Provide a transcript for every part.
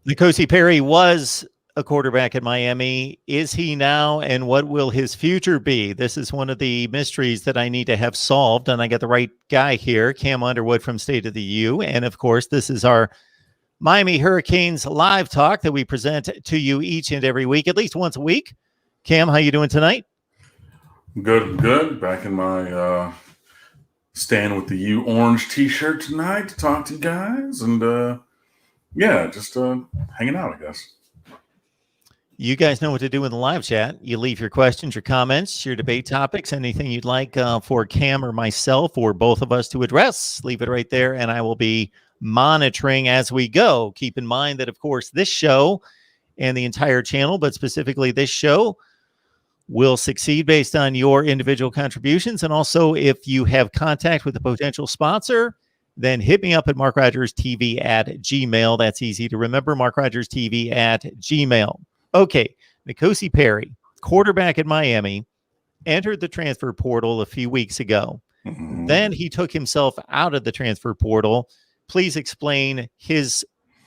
N'Kosi Perry was a quarterback at Miami. Is he now, and what will his future be? This is one of the mysteries that I need to have solved, and I got the right guy here, Cam Underwood from State of the U. And, of course, this is our Miami Hurricanes live talk that we present to you each and every week, at least once a week. Cam, how you doing tonight? Good. Back in my stand with the U orange t-shirt tonight to talk to you guys. And, just hanging out, I guess. You guys know what to do in the live chat. You leave your questions, your comments, your debate topics, anything you'd like for Cam or myself or both of us to address. Leave it right there, and I will be monitoring as we go. Keep in mind that, of course, this show and the entire channel, but specifically this show, will succeed based on your individual contributions. And also, if you have contact with a potential sponsor, then hit me up at MarkRogersTV at Gmail. That's easy to remember, MarkRogersTV at Gmail. Okay, N'Kosi Perry, quarterback at Miami, entered the transfer portal a few weeks ago. Mm-hmm. Then he took himself out of the transfer portal. Please explain his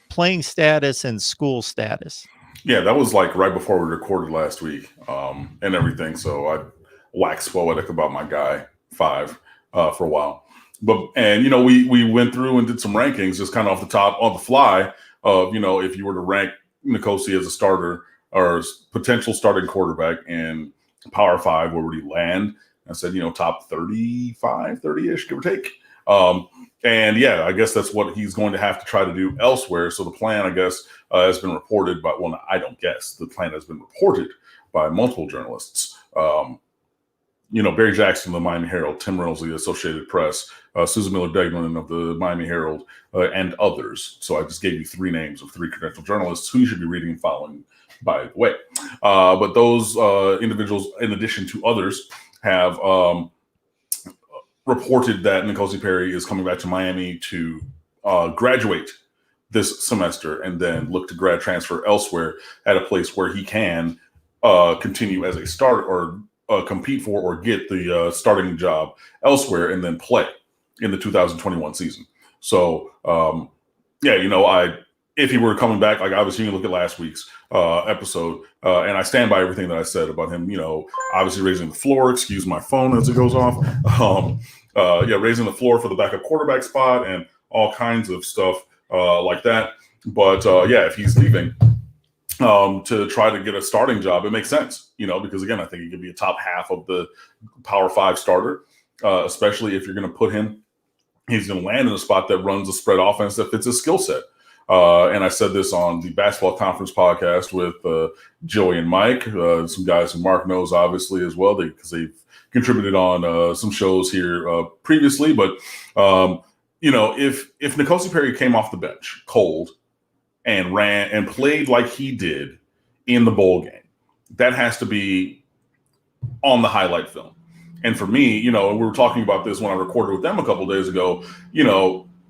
playing status and school status. Yeah, that was like right before we recorded last week and everything. So I waxed poetic about my guy, 5, for a while. We went through and did some rankings just kind of off the top, on the fly of, if you were to rank N'Kosi as a starter or potential starting quarterback in Power 5, where would he land? I said, top 35, 30-ish, give or take. I guess that's what he's going to have to try to do elsewhere. So the plan, I guess, has been reported by, well, I don't guess. The plan has been reported by multiple journalists. Barry Jackson of the Miami Herald, Tim Reynolds of the Associated Press, Susan Miller-Degman of the Miami Herald, and others. So I just gave you 3 names of 3 credentialed journalists who you should be reading and following, by the way. But those individuals, in addition to others, have reported that N'Kosi Perry is coming back to Miami to graduate this semester and then look to grad transfer elsewhere at a place where he can continue as a starter or compete for or get the starting job elsewhere and then play in the 2021 season. So, if he were coming back, like obviously you can look at last week's episode, and I stand by everything that I said about him, obviously raising the floor, excuse my phone as it goes off. Raising the floor for the backup quarterback spot and all kinds of stuff like that. But if he's leaving to try to get a starting job, it makes sense, because again, I think he could be a top half of the Power 5 starter, especially if you're going to put him, he's going to land in a spot that runs a spread offense that fits his skill set. And I said this on the Basketball Conference podcast with Joey and Mike, some guys who Mark knows obviously as well, because they've contributed on some shows here previously. But, if N'Kosi Perry came off the bench cold and ran and played like he did in the bowl game, that has to be on the highlight film. And for me, we were talking about this when I recorded with them a couple of days ago.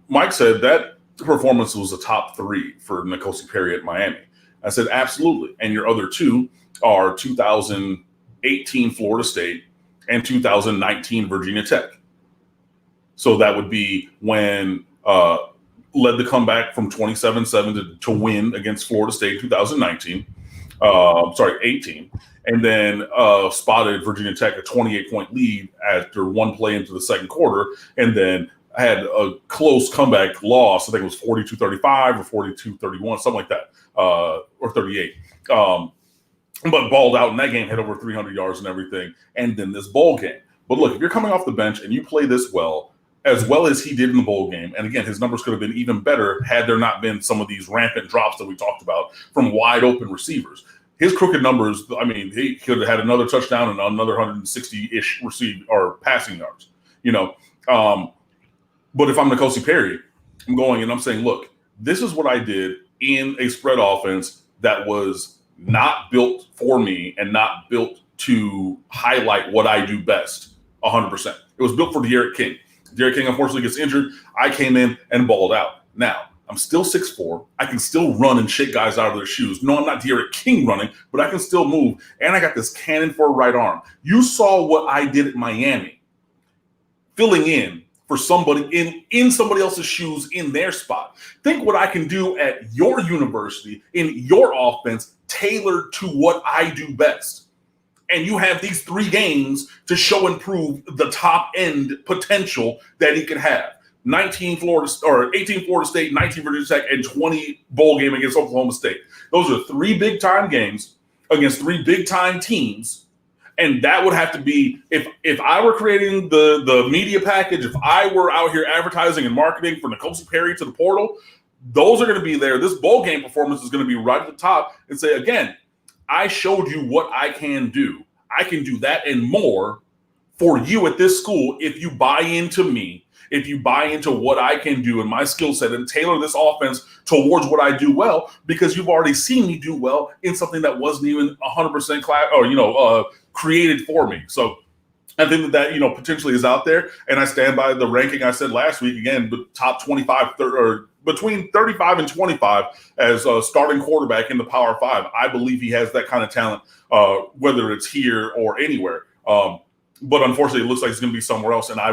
Mike said that performance was a top 3 for N'Kosi Perry at Miami. I said, absolutely. And your other 2 are 2018 Florida State and 2019 Virginia Tech. So that would be when led the comeback from 27-7 to win against Florida State 2019. 18. And then spotted Virginia Tech a 28-point lead after one play into the second quarter, and then had a close comeback loss. I think it was 42-35 or 42-31, something like that, or 38. But balled out in that game, had over 300 yards and everything, and then this bowl game. But look, if you're coming off the bench and you play this well as he did in the bowl game, and again, his numbers could have been even better had there not been some of these rampant drops that we talked about from wide open receivers. His crooked numbers, he could have had another touchdown and another 160-ish received or passing yards, But if I'm N'Kosi Perry, I'm going and I'm saying, look, this is what I did in a spread offense that was not built for me and not built to highlight what I do best 100%. It was built for D'Eriq King. D'Eriq King unfortunately gets injured. I came in and balled out. Now, I'm still 6'4". I can still run and shake guys out of their shoes. No, I'm not D'Eriq King running, but I can still move. And I got this cannon for a right arm. You saw what I did at Miami, filling in for somebody in somebody else's shoes in their spot. Think what I can do at your university in your offense tailored to what I do best. And you have these 3 games to show and prove the top end potential that he can have. 18 Florida State, 19 Virginia Tech, and 20 bowl game against Oklahoma State. Those are 3 big time games against 3 big time teams. And that would have to be, if I were creating the media package, if I were out here advertising and marketing for N'Kosi Perry to the portal, those are going to be there. This bowl game performance is going to be right at the top and say, again, I showed you what I can do. I can do that and more for you at this school if you buy into me, if you buy into what I can do and my skill set and tailor this offense towards what I do well, because you've already seen me do well in something that wasn't even 100% class or, created for me. So I think that potentially is out there. And I stand by the ranking I said last week, again, the top 25 or between 35 and 25 as a starting quarterback in the Power 5. I believe he has that kind of talent, whether it's here or anywhere. But unfortunately, it looks like it's going to be somewhere else. And I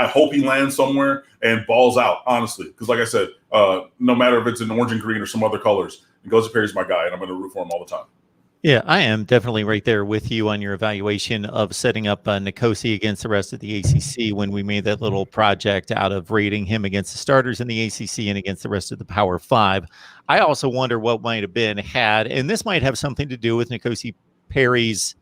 hope he lands somewhere and balls out, honestly. Because like I said, no matter if it's in orange and green or some other colors, N'Kosi Perry's my guy, and I'm going to root for him all the time. Yeah, I am definitely right there with you on your evaluation of setting up N'Kosi against the rest of the ACC when we made that little project out of rating him against the starters in the ACC and against the rest of the Power 5. I also wonder what might have been had, and this might have something to do with N'Kosi Perry's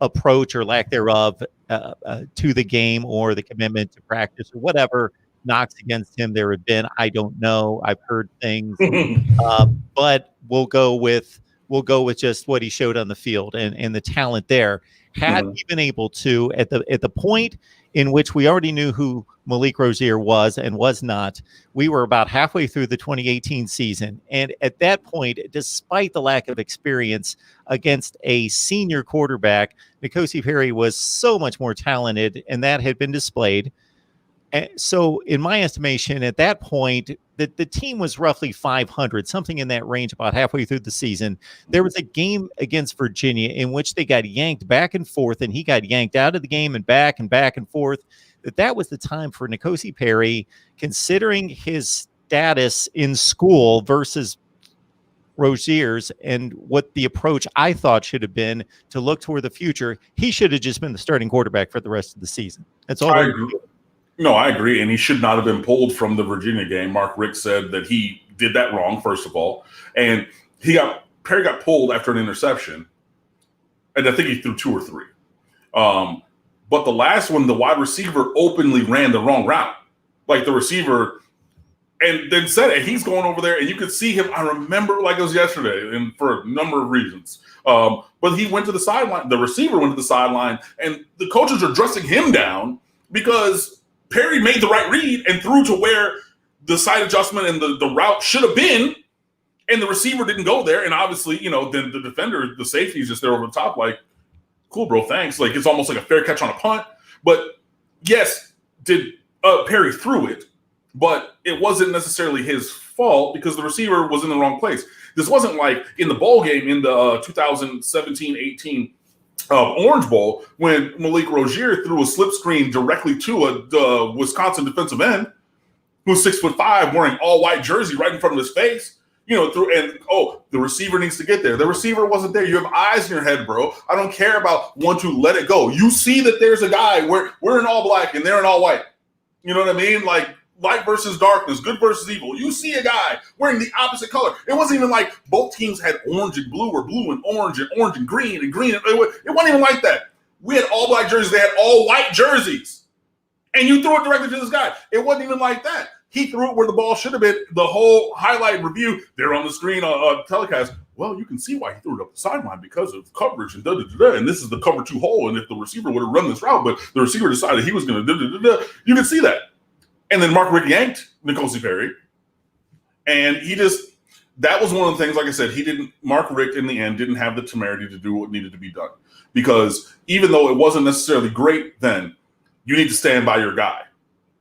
approach or lack thereof to the game or the commitment to practice or whatever knocks against him there have been. I don't know. I've heard things, but we'll go with just what he showed on the field and the talent there. Had he been able to, at the point in which we already knew who Malik Rozier was and was not, we were about halfway through the 2018 season. And at that point, despite the lack of experience against a senior quarterback, N'Kosi Perry was so much more talented, and that had been displayed. And so in my estimation, at that point, the team was roughly 500, something in that range, about halfway through the season. There was a game against Virginia in which they got yanked back and forth, and he got yanked out of the game and back and forth. That was the time for N'Kosi Perry, considering his status in school versus Rozier's and what the approach I thought should have been to look toward the future. He should have just been the starting quarterback for the rest of the season. That's all. I agree. No, I agree. And he should not have been pulled from the Virginia game. Mark Richt said that he did that wrong, first of all. And Perry got pulled after an interception. And I think he threw 2 or 3. But the last one, the wide receiver openly ran the wrong route. Like the receiver, and then said it. He's going over there, and you could see him. I remember like it was yesterday, and for a number of reasons. But he went to the sideline. The receiver went to the sideline, and the coaches are dressing him down because Perry made the right read and threw to where the side adjustment and the route should have been, and the receiver didn't go there. And obviously, then the defender, the safety is just there over the top, like, cool, bro, thanks. Like, it's almost like a fair catch on a punt. But yes, Perry threw it, but it wasn't necessarily his fault because the receiver was in the wrong place. This wasn't like in the bowl game in the 2017-18 Orange Bowl when Malik Rozier threw a slip screen directly to a Wisconsin defensive end who's 6'5", wearing all white jersey right in front of his face. The receiver needs to get there. The receiver wasn't there. You have eyes in your head, bro. I don't care about want to let it go. You see that there's a guy where we're in all black and they're in all white. You know what I mean? Like light versus darkness, good versus evil. You see a guy wearing the opposite color. It wasn't even like both teams had orange and blue or blue and orange and green and green. It wasn't even like that. We had all black jerseys. They had all white jerseys. And you threw it directly to this guy. It wasn't even like that. He threw it where the ball should have been. The whole highlight review, they're on the screen telecast. Well, you can see why he threw it up the sideline because of coverage and da-da-da-da. And this is the cover 2 hole. And if the receiver would have run this route, but the receiver decided he was going to da-da-da-da, you can see that. And then Mark Richt yanked N'Kosi Perry. And that was one of the things, like I said, Mark Richt in the end didn't have the temerity to do what needed to be done. Because even though it wasn't necessarily great then, you need to stand by your guy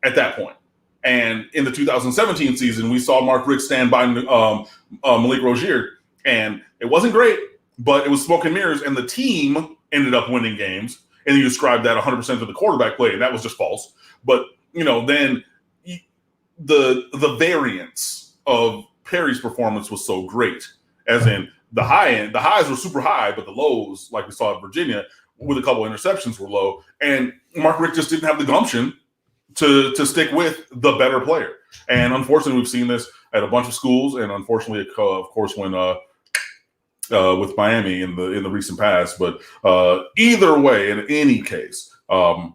at that point. And in the 2017 season, we saw Mark Richt stand by Malik Rozier. And it wasn't great, but it was smoke and mirrors. And the team ended up winning games. And you described that 100% to the quarterback play, and that was just false. But then the variance of Perry's performance was so great, as in the highs were super high, but the lows, like we saw at Virginia, with a couple of interceptions, were low. And Mark Richt just didn't have the gumption to stick with the better player. And unfortunately, we've seen this at a bunch of schools, and unfortunately, of course, when with Miami in the recent past. But either way, in any case, I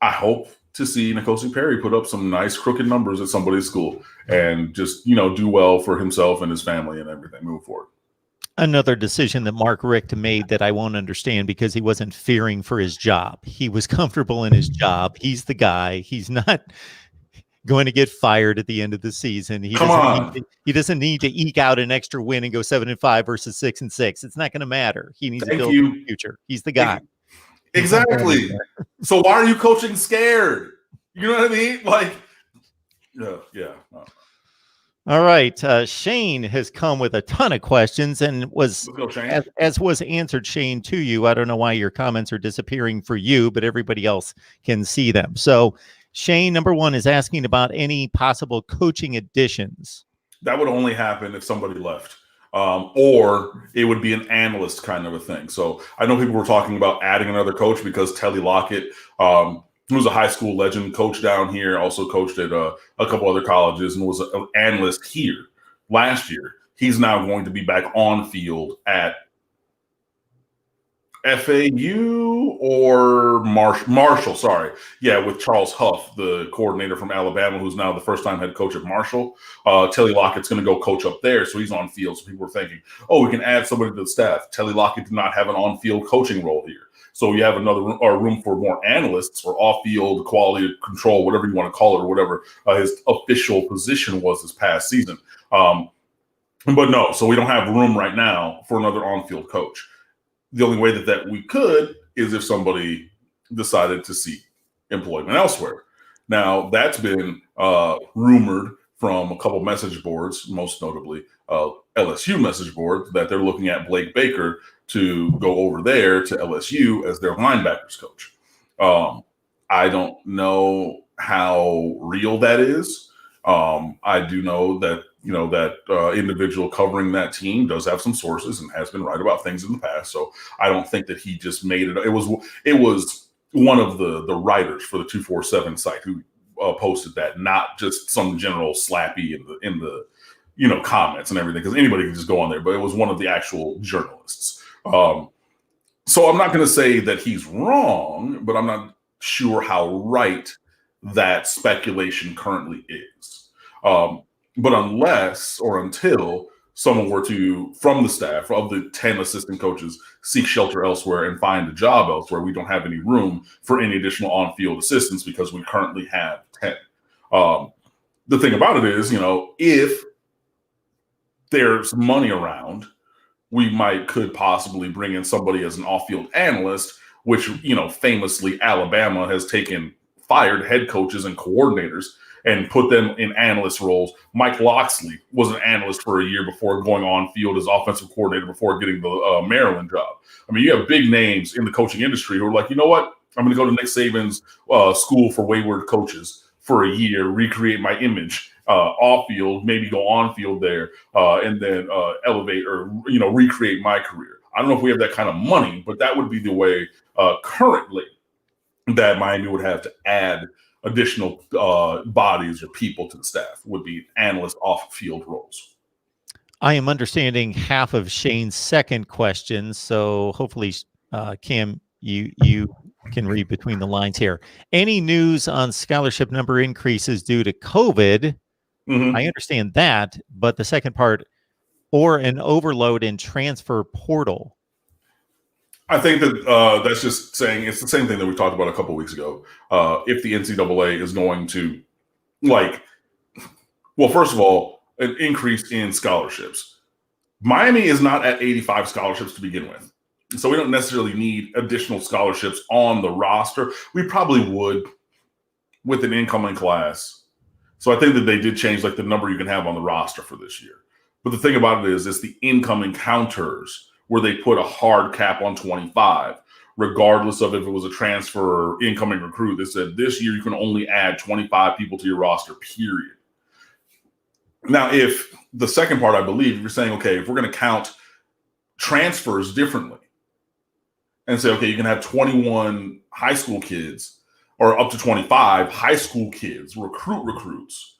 hope to see N'Kosi Perry put up some nice crooked numbers at somebody's school and just do well for himself and his family and everything. Move forward. Another decision that Mark Richt made that I won't understand, because he wasn't fearing for his job. He was comfortable in his job. He's the guy. He's not going to get fired at the end of the season. He doesn't need to eke out an extra win and go 7-5 versus 6-6. It's not going to matter. He needs to build the future. He's the guy. Exactly. So why are you coaching scared? You know what I mean? Like, yeah. All right. Shane has come with a ton of questions and was, as was answered, Shane, to you. I don't know why your comments are disappearing for you, but everybody else can see them. So Shane, number one, is asking about any possible coaching additions. That would only happen if somebody left. Or it would be an analyst kind of a thing. So I know people were talking about adding another coach because Telly Lockett, who's a high school legend, coach down here, also coached at a couple other colleges and was an analyst here last year. He's now going to be back on field at FAU or Marshall, sorry. Yeah, with Charles Huff, the coordinator from Alabama, who's now the first-time head coach at Marshall. Telly Lockett's going to go coach up there, so he's on field. So people were thinking, we can add somebody to the staff. Telly Lockett did not have an on-field coaching role here. So you have another room for more analysts or off-field quality control, whatever you want to call it, or whatever his official position was this past season. But no, so we don't have room right now for another on-field coach. The only way that we could is if somebody decided to seek employment elsewhere. Now, that's been rumored from a couple message boards, most notably LSU message board, that they're looking at Blake Baker to go over there to LSU as their linebackers coach. I don't know how real that is. I do know that that individual covering that team does have some sources and has been right about things in the past. So I don't think that he just made it. It was one of the writers for the 247 site who posted that, not just some general slappy in the comments and everything, because anybody can just go on there. But it was one of the actual journalists. So I'm not going to say that he's wrong, but I'm not sure how right that speculation currently is. But unless or until someone were to, from the staff of the 10 assistant coaches, seek shelter elsewhere and find a job elsewhere, we don't have any room for any additional on-field assistants because we currently have 10. The thing about it is, if there's money around, we could possibly bring in somebody as an off-field analyst, which, famously Alabama has fired head coaches and coordinators and put them in analyst roles. Mike Loxley was an analyst for a year before going on field as offensive coordinator before getting the Maryland job. I mean, you have big names in the coaching industry who are like, you know what? I'm going to go to Nick Saban's school for wayward coaches for a year, recreate my image off field, maybe go on field there, and then elevate or recreate my career. I don't know if we have that kind of money, but that would be the way currently that Miami would have to add additional bodies or people to the staff, would be analyst off-field roles. I am understanding half of Shane's second question, so hopefully, Cam, you can read between the lines here. Any news on scholarship number increases due to COVID? Mm-hmm. I understand that, but the second part, or an overload in transfer portal. I think that that's just saying it's the same thing that we talked about a couple of weeks ago. If the NCAA is going to, first of all, an increase in scholarships. Miami is not at 85 scholarships to begin with. So we don't necessarily need additional scholarships on the roster. We probably would with an incoming class. So I think that they did change the number you can have on the roster for this year. But the thing about it is it's the incoming counters where they put a hard cap on 25 regardless of if it was a transfer or incoming recruit. They said this year you can only add 25 people to your roster, period. Now, if the second part, I believe, you're saying, okay, if we're going to count transfers differently and say, okay, you can have 21 high school kids or up to 25 high school kids, recruits,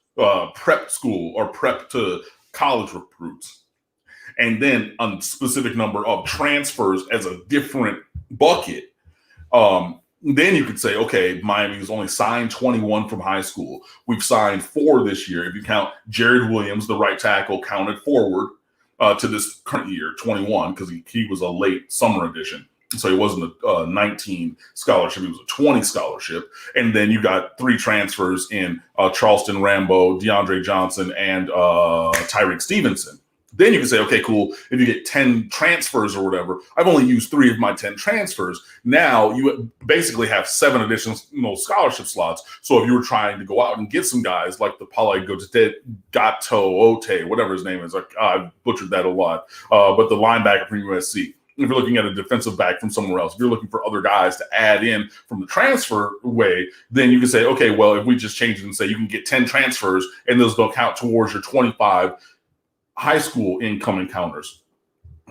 prep school or prep to college recruits, and then a specific number of transfers as a different bucket. Then you could say, okay, Miami's only signed 21 from high school. We've signed 4 this year. If you count Jared Williams, the right tackle, counted forward to this current year, 21, because he was a late summer addition. So he wasn't a 19 scholarship. He was a 20 scholarship. And then you got 3 transfers in Charleston Rambo, DeAndre Johnson, and Tyreek Stevenson. Then you can say, okay, cool. If you get 10 transfers or whatever, I've only used 3 of my 10 transfers. Now you basically have 7 additional scholarship slots. So if you were trying to go out and get some guys like the Pala Gato, whatever his name is, I butchered that a lot, but the linebacker from USC. If you're looking at a defensive back from somewhere else, if you're looking for other guys to add in from the transfer way, then you can say, okay, well, if we just change it and say you can get 10 transfers and those don't count towards your 25 high school incoming counters,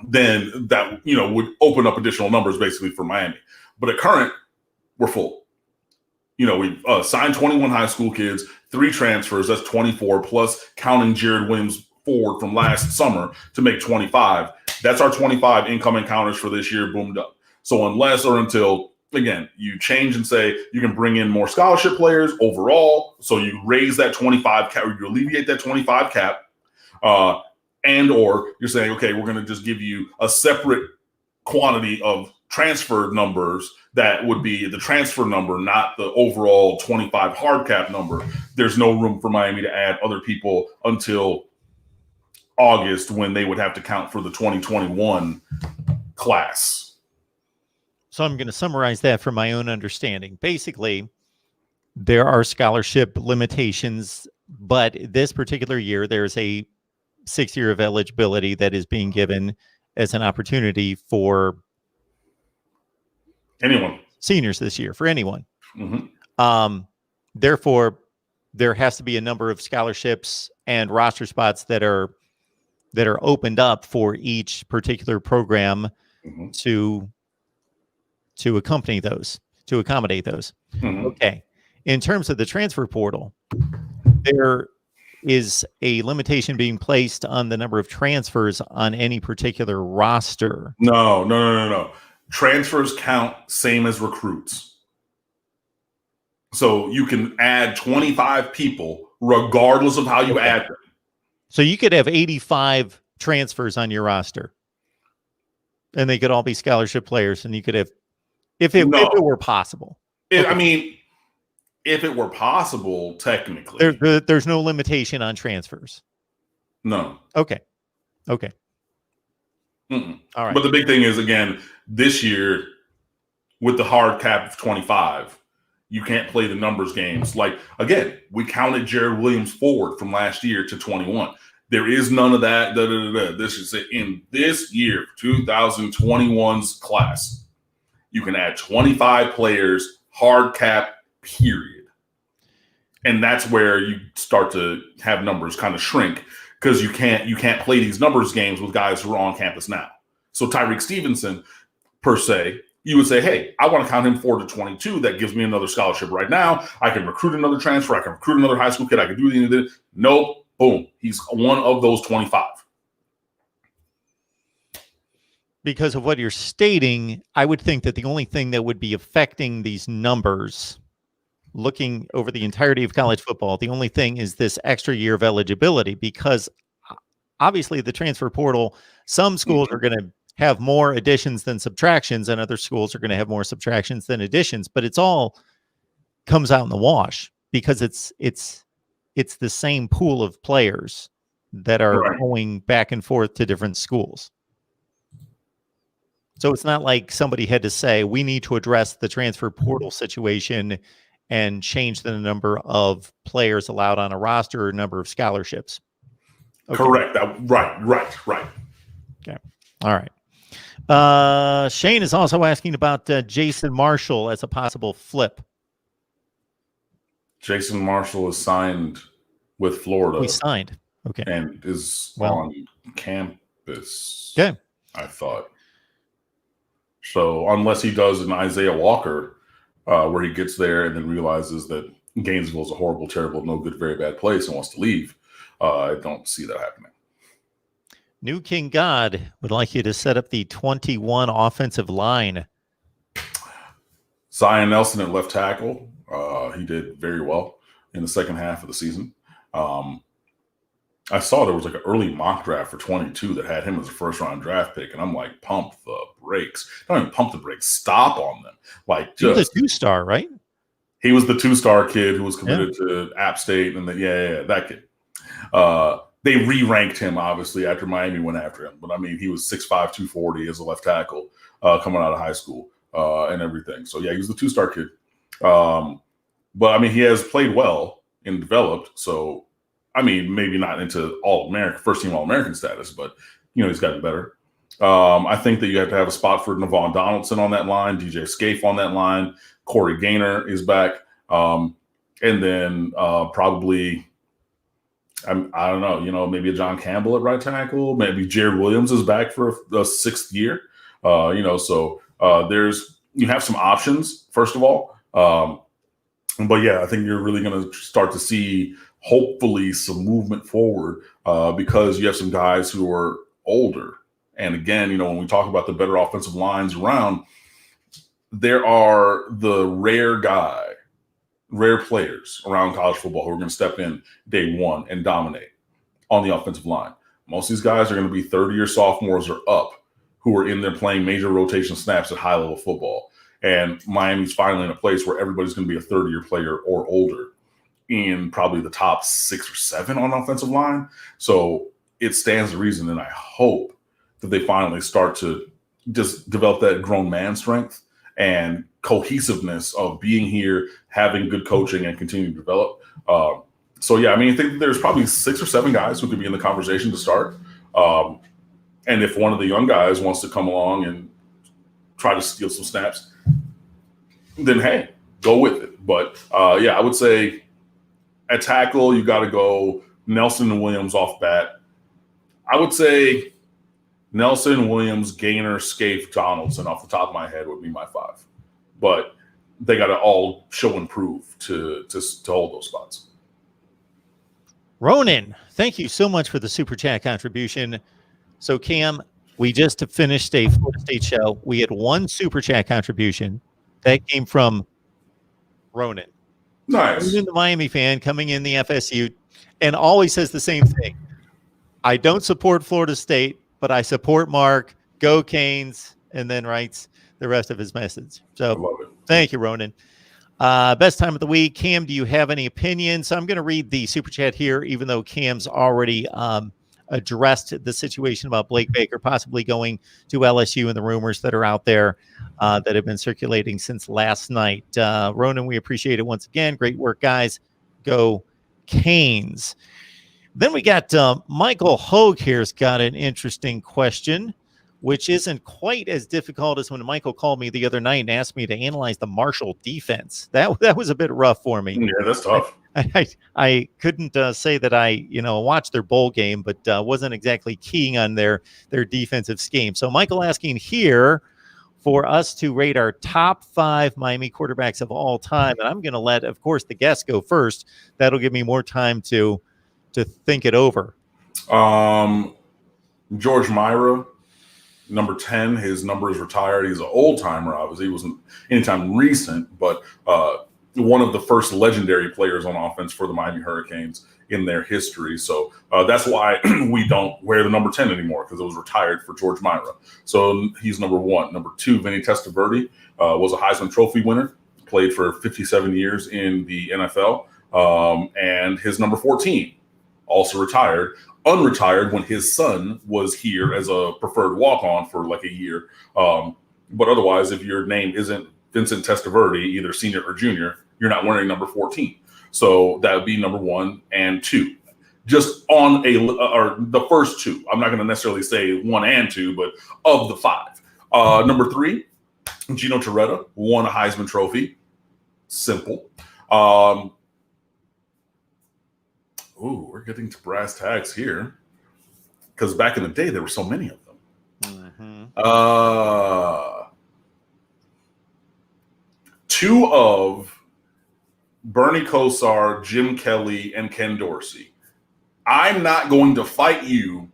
then that, would open up additional numbers basically for Miami. But at current, we're full. We've signed 21 high school kids, 3 transfers, that's 24, plus counting Jared Williams forward from last summer to make 25. That's our 25 incoming counters for this year, boomed up. So unless or until, again, you change and say you can bring in more scholarship players overall, so you raise that 25 cap, or you alleviate that 25 cap, and or you're saying, okay, we're going to just give you a separate quantity of transfer numbers that would be the transfer number, not the overall 25 hard cap number. There's no room for Miami to add other people until August, when they would have to count for the 2021 class. So I'm going to summarize that from my own understanding. Basically, there are scholarship limitations, but this particular year, there's a 6 year of eligibility that is being given as an opportunity for anyone, seniors this year, for anyone. Mm-hmm. Therefore, there has to be a number of scholarships and roster spots that are opened up for each particular program mm-hmm. to accompany those, to accommodate those. Mm-hmm. Okay. In terms of the transfer portal, there is a limitation being placed on the number of transfers on any particular roster. No. Transfers count same as recruits. So you can add 25 people regardless of how you add them. So you could have 85 transfers on your roster, and they could all be scholarship players, and you could have, if it were possible. If it were possible, technically. There's no limitation on transfers. No. Okay. Mm-mm. All right. But the big thing is, again, this year, with the hard cap of 25, you can't play the numbers games. Like, again, we counted Jared Williams forward from last year to 21. There is none of that. This is it. In this year, 2021's class, you can add 25 players, hard cap, period. And that's where you start to have numbers kind of shrink, because you can't play these numbers games with guys who are on campus now. So Tyreek Stevenson, per se, you would say, hey, I want to count him forward to 22. That gives me another scholarship right now. I can recruit another transfer. I can recruit another high school kid. I can do anything. Nope. Boom. He's one of those 25. Because of what you're stating, I would think that the only thing that would be affecting these numbers, looking over the entirety of college football, the only thing is this extra year of eligibility, because obviously the transfer portal, some schools are going to have more additions than subtractions, and other schools are going to have more subtractions than additions, but it's all comes out in the wash, because it's the same pool of players that are going back and forth to different schools. So it's not like somebody had to say, we need to address the transfer portal situation and change the number of players allowed on a roster or number of scholarships. Okay. Correct. Right. Okay. All right. Shane is also asking about Jason Marshall as a possible flip. Jason Marshall is signed with Florida. We signed. Okay. And is on campus. Okay. I thought. So unless he does an Isaiah Walker, where he gets there and then realizes that Gainesville is a horrible, terrible, no good, very bad place and wants to leave, I don't see that happening. New King God would like you to set up the 21 offensive line. Zion Nelson at left tackle. He did very well in the second half of the season. I saw there was like an early mock draft for 22 that had him as a first-round draft pick, and I'm like, pump the brakes. Don't even pump the brakes. Stop on them. Like, he was a 2-star, right? He was the 2-star kid who was committed to App State, and that kid. They re-ranked him, obviously, after Miami went after him. But, I mean, he was 6'5", 240 as a left tackle coming out of high school and everything. So, yeah, he was the 2-star kid. But, I mean, he has played well and developed. So, I mean, maybe not into All-American, first-team All-American status, but, you know, he's gotten better. I think that you have to have a spot for Navon Donaldson on that line, DJ Scaife on that line. Corey Gaynor is back. And then probably – I don't know, you know, maybe a John Campbell at right tackle. Maybe Jared Williams is back for the 6th year. You know, so you have some options, first of all. But, yeah, I think you're really going to start to see hopefully some movement forward because you have some guys who are older. And, again, you know, when we talk about the better offensive lines around, there are the rare players around college football who are going to step in day one and dominate on the offensive line. Most of these guys are going to be 30-year sophomores or up who are in there playing major rotation snaps at high-level football. And Miami's finally in a place where everybody's going to be a 30-year player or older in probably the top 6 or 7 on offensive line. So it stands to reason, and I hope that they finally start to just develop that grown man strength and cohesiveness of being here, having good coaching, and continuing to develop. So, yeah, I mean, I think there's probably 6 or 7 guys who could be in the conversation to start. And if one of the young guys wants to come along and try to steal some snaps, then, hey, go with it. But, yeah, I would say at tackle, you got to go Nelson and Williams off bat. I would say Nelson, Williams, Gaynor, Scaife, Donaldson off the top of my head would be my 5. But they got to all show and prove to hold those spots. Ronan, thank you so much for the Super Chat contribution. So, Cam, we just finished a Florida State show. We had one Super Chat contribution. That came from Ronan. Nice. Ronan, the Miami fan, coming in the FSU, and always says the same thing. I don't support Florida State, but I support Mark. Go Canes, and then writes the rest of his message. So thank you, Ronan. Best time of the week. Cam, do you have any opinions? So I'm going to read the Super Chat here, even though Cam's already addressed the situation about Blake Baker possibly going to LSU and the rumors that are out there that have been circulating since last night. Ronan, we appreciate it once again. Great work, guys. Go Canes. Then we got Michael Hogue here's got an interesting question, which isn't quite as difficult as when Michael called me the other night and asked me to analyze the Marshall defense. That was a bit rough for me. Yeah, that's tough. I couldn't say that I watched their bowl game, but wasn't exactly keying on their defensive scheme. So Michael asking here for us to rate our top 5 Miami quarterbacks of all time, and I'm going to let, of course, the guests go first. That'll give me more time to think it over. George Myra, number 10. His number is retired. He's an old timer. Obviously, he wasn't anytime recent, but one of the first legendary players on offense for the Miami Hurricanes in their history. So that's why we don't wear the number 10 anymore, because it was retired for George Myra. So he's number 1. Number 2, Vinnie Testaverdi was a Heisman Trophy winner, played for 57 years in the NFL, and his number 14. Also retired, unretired when his son was here as a preferred walk-on for like a year. But otherwise, if your name isn't Vincent Testaverdi, either senior or junior, you're not wearing number 14. So that would be number 1 and 2. Just on or the first 2. I'm not going to necessarily say 1 and 2, but of the 5. Number 3, Gino Torretta won a Heisman Trophy. Simple. We're getting to brass tacks here because back in the day there were so many of them. Mm-hmm. 2 of Bernie Kosar, Jim Kelly, and Ken Dorsey. I'm not going to fight you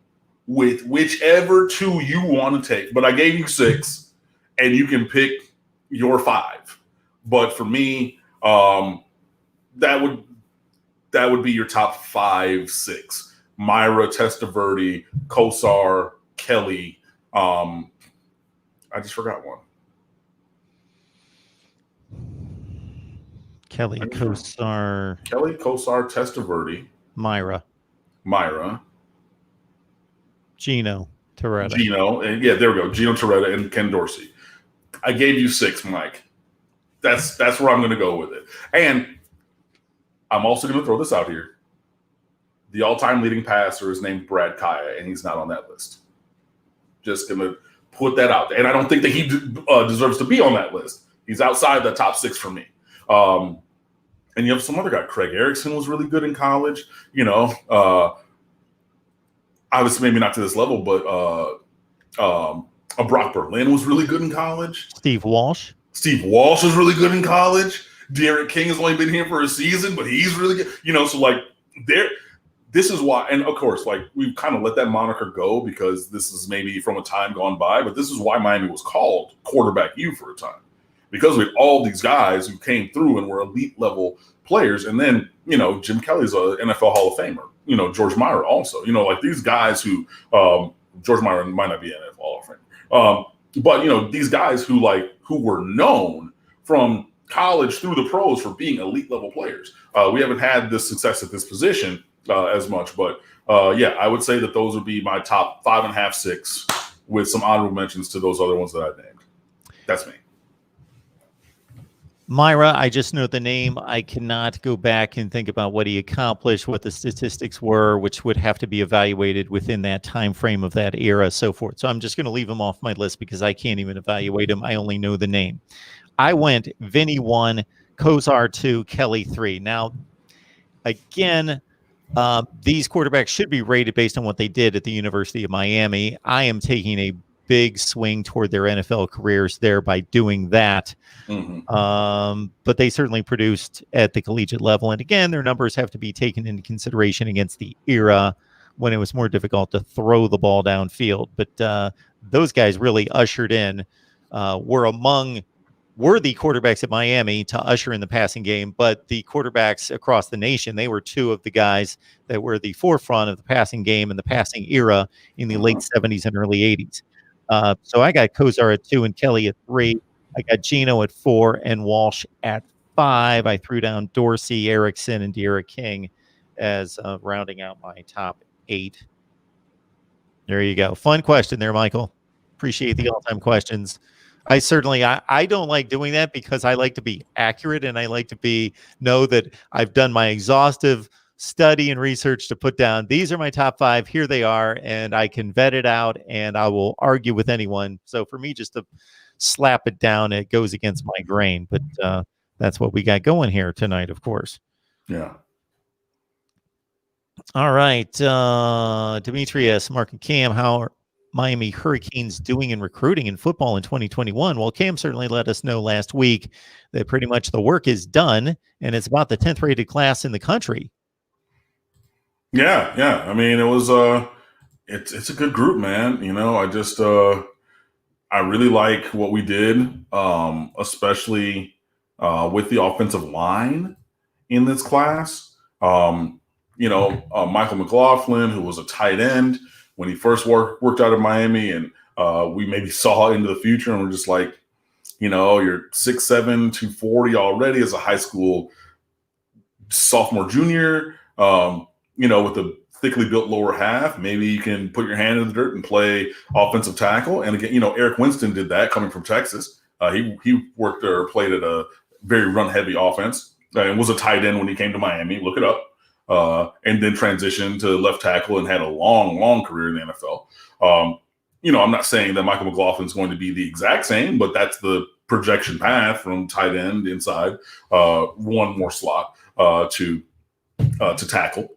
with whichever 2 you want to take, but I gave you 6, and you can pick your 5. But for me, that would be your top 5, 6. Myra, Testaverdi, Kosar, Kelly. I just forgot one. Kelly, Kosar, Testaverdi, Myra, Gino Torretta. And yeah, there we go. Gino Torretta and Ken Dorsey. I gave you 6, Mike. That's where I'm going to go with it. And I'm also going to throw this out here. The all-time leading passer is named Brad Kaya, and he's not on that list. Just going to put that out there. And I don't think that he deserves to be on that list. He's outside the top 6 for me. And you have some other guy. Craig Erickson was really good in college. Obviously maybe not to this level, but Brock Berlin was really good in college. Steve Walsh was really good in college. Derek King has only been here for a season, but he's really good. So like this is why, and of course, like we've kind of let that moniker go because this is maybe from a time gone by, but this is why Miami was called Quarterback U for a time. Because we had all these guys who came through and were elite level players. And then, Jim Kelly's an NFL Hall of Famer. George Myra also. Like these guys who George Myra might not be an NFL Hall of Famer. But, these guys who were known from college through the pros for being elite level players. We haven't had this success at this position as much. But, I would say that those would be my top 5.5, 6 with some honorable mentions to those other ones that I named. That's me. Myra, I just know the name. I cannot go back and think about what he accomplished, what the statistics were, which would have to be evaluated within that time frame of that era, so forth. So I'm just going to leave him off my list because I can't even evaluate him. I only know the name. I went Vinnie 1, Kosar 2, Kelly 3. Now, again, these quarterbacks should be rated based on what they did at the University of Miami. I am taking a big swing toward their NFL careers there by doing that. Mm-hmm. But they certainly produced at the collegiate level. And again, their numbers have to be taken into consideration against the era when it was more difficult to throw the ball downfield. But those guys really ushered in, were among worthy quarterbacks at Miami to usher in the passing game. But the quarterbacks across the nation, they were 2 of the guys that were the forefront of the passing game and the passing era in the late 70s and early 80s. So I got Kosar at 2 and Kelly at 3. I got Gino at 4 and Walsh at 5. I threw down Dorsey, Erickson, and Derek King as rounding out my top 8. There you go. Fun question there, Michael. Appreciate the all-time questions. I don't like doing that because I like to be accurate and I like to know that I've done my exhaustive study and research to put down, these are my top 5, here they are, and I can vet it out and I will argue with anyone. So for me, just to slap it down, it goes against my grain, but that's what we got going here tonight, of course. Yeah. All right. Demetrius, Mark and Cam, how are Miami Hurricanes doing in recruiting in football in 2021? Well, Cam certainly let us know last week that pretty much the work is done and it's about the 10th rated class in the country. Yeah. I mean, it was it's a good group, man. I really like what we did, especially with the offensive line in this class. Michael Mclaughlin, who was a tight end when he first worked out of Miami, and we maybe saw into the future, and we're just like, you're 6'7", 240 already as a high school sophomore, junior. With a thickly built lower half, maybe you can put your hand in the dirt and play offensive tackle. And again, Eric Winston did that coming from Texas. He worked or played at a very run-heavy offense and was a tight end when he came to Miami. Look it up. And then transitioned to left tackle and had a long, long career in the NFL. I'm not saying that Michael McLaughlin is going to be the exact same, but that's the projection path from tight end inside, one more slot to tackle.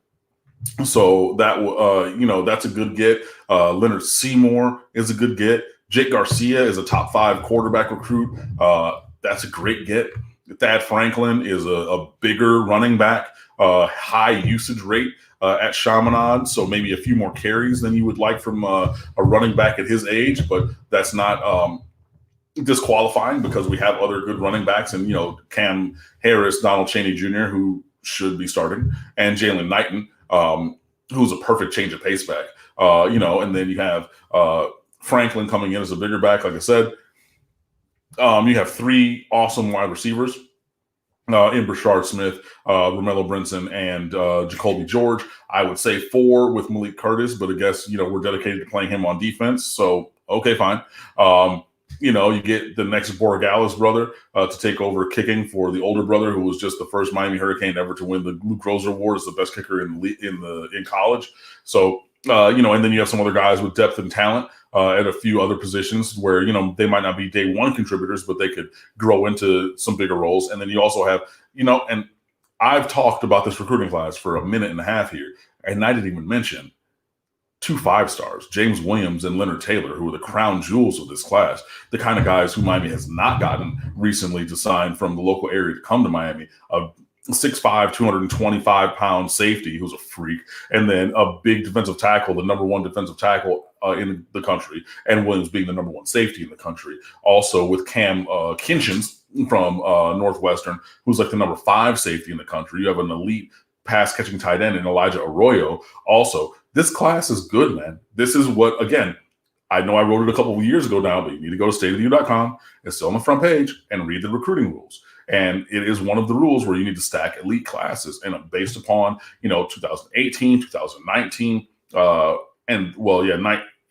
So that's a good get. Leonard Seymour is a good get. Jake Garcia is a top 5 quarterback recruit. That's a great get. Thad Franklin is a bigger running back, high usage rate at Chaminade, so maybe a few more carries than you would like from a running back at his age, but that's not disqualifying because we have other good running backs, and Cam Harris, Donald Chaney Jr., who should be starting, and Jalen Knighton, who's a perfect change of pace back. And then you have Franklin coming in as a bigger back, like I said. You have 3 awesome wide receivers in Brashard Smith, Romello Brinson, and Jacoby George. I would say 4 with Malik Curtis, but I guess, we're dedicated to playing him on defense. So, okay, fine. You get the next Boragawas brother to take over kicking for the older brother, who was just the first Miami Hurricane ever to win the Luke Roser Award as the best kicker in college. So, and then you have some other guys with depth and talent at a few other positions where, they might not be day one contributors, but they could grow into some bigger roles. And then you also have, and I've talked about this recruiting class for a minute and a half here, and I didn't even mention 2 5-stars, James Williams and Leonard Taylor, who are the crown jewels of this class, the kind of guys who Miami has not gotten recently to sign from the local area to come to Miami. 6'5", 225-pound safety who's a freak, and then a big defensive tackle, the number 1 defensive tackle in the country, and Williams being the number 1 safety in the country. Also with Cam Kinchins from Northwestern, who's like the number 5 safety in the country. You have an elite pass-catching tight end in Elijah Arroyo. Also, this class is good, man. This is what, again, I know I wrote it a couple of years ago now, but you need to go to stateoftheu.com. It's still on the front page and read the recruiting rules. And it is one of the rules where you need to stack elite classes, and based upon 2018, 2019,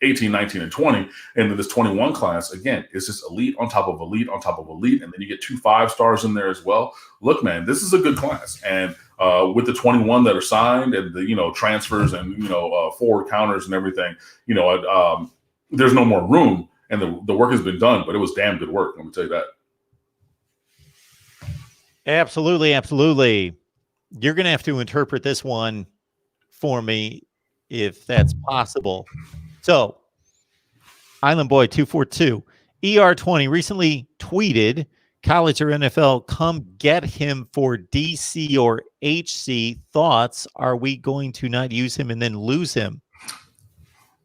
18, 19, and 20, and then this 21 class again. It's just elite on top of elite on top of elite, and then you get 2 5-stars in there as well. Look, man, this is a good class, and with the 21 that are signed and the transfers and forward counters and everything, there's no more room, and the work has been done, but it was damn good work. Let me tell you that. Absolutely, absolutely. You're going to have to interpret this one for me if that's possible. So, Island Boy 242, ER20 recently tweeted, college or NFL, come get him for DC or HC. Thoughts? Are we going to not use him and then lose him?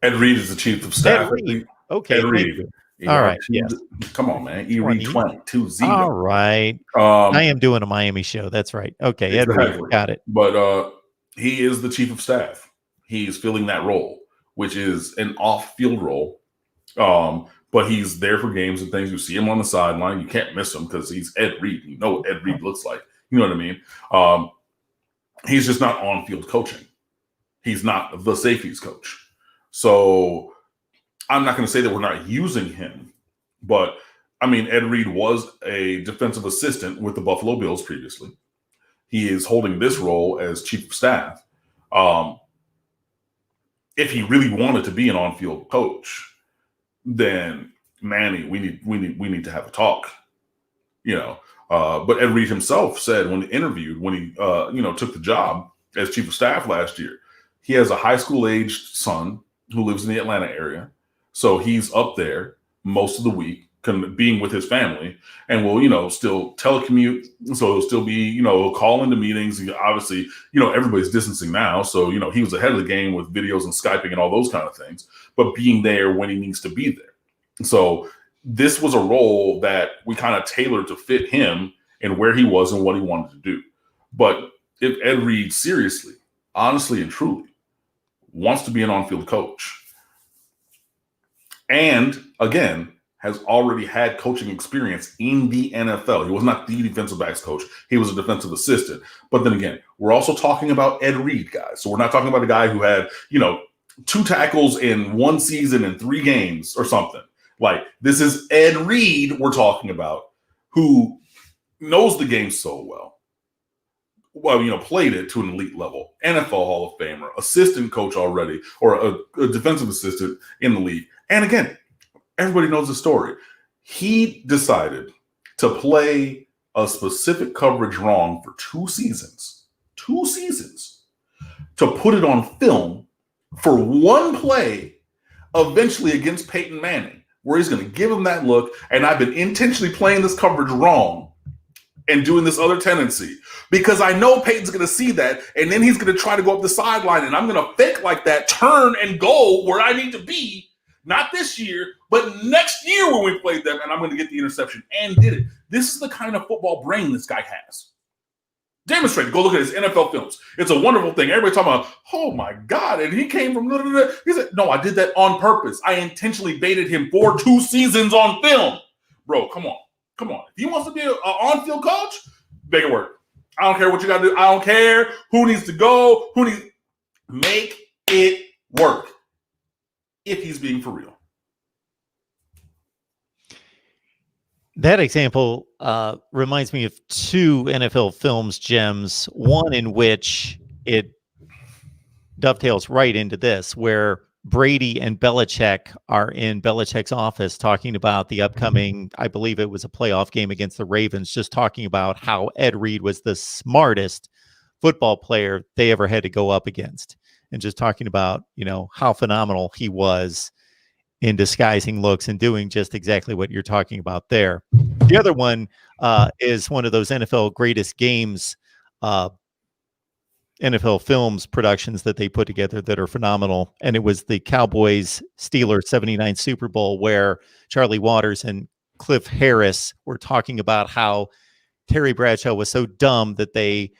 Ed Reed is the chief of staff. Ed Reed. Okay. Ed Reed. All right. Yes. Come on, man. E-Reed 20. All right. I am doing a Miami show. That's right. Okay. Exactly. Ed Reed. Got it. But he is the chief of staff. He's filling that role, which is an off-field role. But he's there for games and things. You see him on the sideline. You can't miss him because he's Ed Reed. You know what Ed Reed looks like. You know what I mean? He's just not on-field coaching. He's not the safeties coach. So I'm not going to say that we're not using him, but I mean, Ed Reed was a defensive assistant with the Buffalo Bills previously. He is holding this role as chief of staff. If he really wanted to be an on-field coach, then Manny, we need to have a talk, But Ed Reed himself said when he interviewed, when he took the job as chief of staff last year, he has a high school aged son who lives in the Atlanta area. So he's up there most of the week, being with his family, and will, still telecommute. So he'll still be, he'll call into meetings. Obviously, everybody's distancing now. So, he was ahead of the game with videos and Skyping and all those kind of things, but being there when he needs to be there. So this was a role that we kind of tailored to fit him and where he was and what he wanted to do. But if Ed Reed seriously, honestly, and truly wants to be an on-field coach, and again, has already had coaching experience in the NFL. He was not the defensive backs coach. He was a defensive assistant. But then again, we're also talking about Ed Reed, guys. So we're not talking about a guy who had, 2 tackles in 1 season in 3 games or something. Like, this is Ed Reed we're talking about, who knows the game so well. Well, played it to an elite level, NFL Hall of Famer, assistant coach already, or a defensive assistant in the league, And again, everybody knows the story. He decided to play a specific coverage wrong for 2 seasons, to put it on film for one play, eventually against Peyton Manning, where he's going to give him that look. And I've been intentionally playing this coverage wrong and doing this other tendency because I know Peyton's going to see that. And then he's going to try to go up the sideline and I'm going to fake like that, turn and go where I need to be. Not this year, but next year when we played them, and I'm going to get the interception, and did it. This is the kind of football brain this guy has. Demonstrated. Go look at his NFL films. It's a wonderful thing. Everybody talking about, oh my God, and he came from, he said, no, I did that on purpose. I intentionally baited him for 2 seasons on film. Bro, come on. If he wants to be an on-field coach, make it work. I don't care what you got to do. I don't care who needs to go, make it work. If he's being for real. That example reminds me of 2 NFL films gems, one in which it dovetails right into this, where Brady and Belichick are in Belichick's office talking about the upcoming, I believe it was a playoff game against the Ravens, just talking about how Ed Reed was the smartest football player they ever had to go up against. And just talking about, how phenomenal he was in disguising looks and doing just exactly what you're talking about there. The other one is one of those NFL greatest games, NFL films productions that they put together that are phenomenal. And it was the Cowboys-Steelers 79 Super Bowl where Charlie Waters and Cliff Harris were talking about how Terry Bradshaw was so dumb that they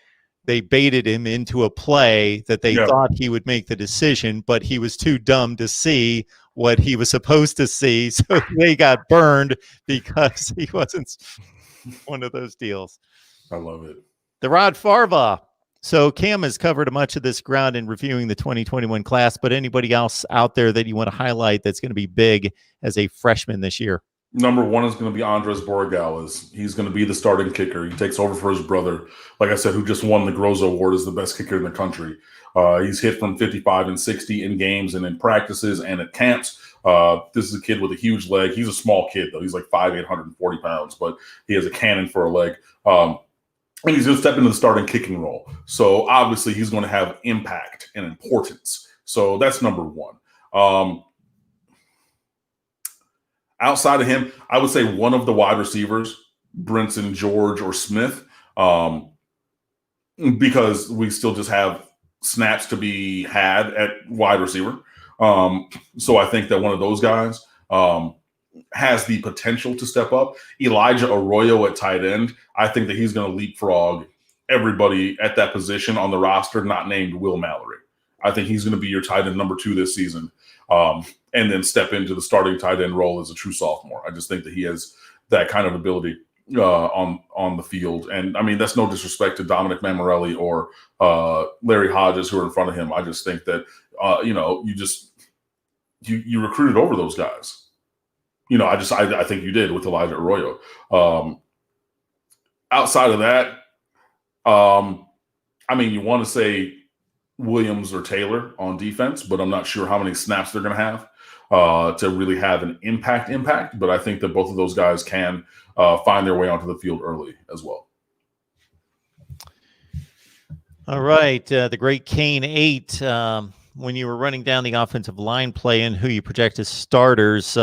baited him into a play that they thought he would make the decision, but he was too dumb to see what he was supposed to see. So they got burned because he wasn't one of those deals. I love it. The Rod Farva. So Cam has covered much of this ground in reviewing the 2021 class, but anybody else out there that you want to highlight that's going to be big as a freshman this year? Number 1 is going to be Andres Boragawas. He's going to be the starting kicker. He takes over for his brother, like I said, who just won the Groza Award as the best kicker in the country. He's hit from 55 and 60 in games and in practices and at camps. This is a kid with a huge leg. He's a small kid, though. He's like 5'8", 140 pounds, but he has a cannon for a leg. And he's going to step into the starting kicking role. So obviously he's going to have impact and importance. So that's number 1. Outside of him, I would say one of the wide receivers, Brinson, George, or Smith, because we still just have snaps to be had at wide receiver. So I think that one of those guys has the potential to step up. Elijah Arroyo at tight end, I think that he's going to leapfrog everybody at that position on the roster not named Will Mallory. I think he's going to be your tight end number 2 this season. And then step into the starting tight end role as a true sophomore. I just think that he has that kind of ability on the field. And I mean, that's no disrespect to Dominic Mammarelli or Larry Hodges who are in front of him. I just think that, you recruited over those guys. I think you did with Elijah Arroyo. Outside of that, you want to say Williams or Taylor on defense, but I'm not sure how many snaps they're going to have to really have an impact. But I think that both of those guys can find their way onto the field early as well. All right. The great Kane 8, when you were running down the offensive line play and who you project as starters,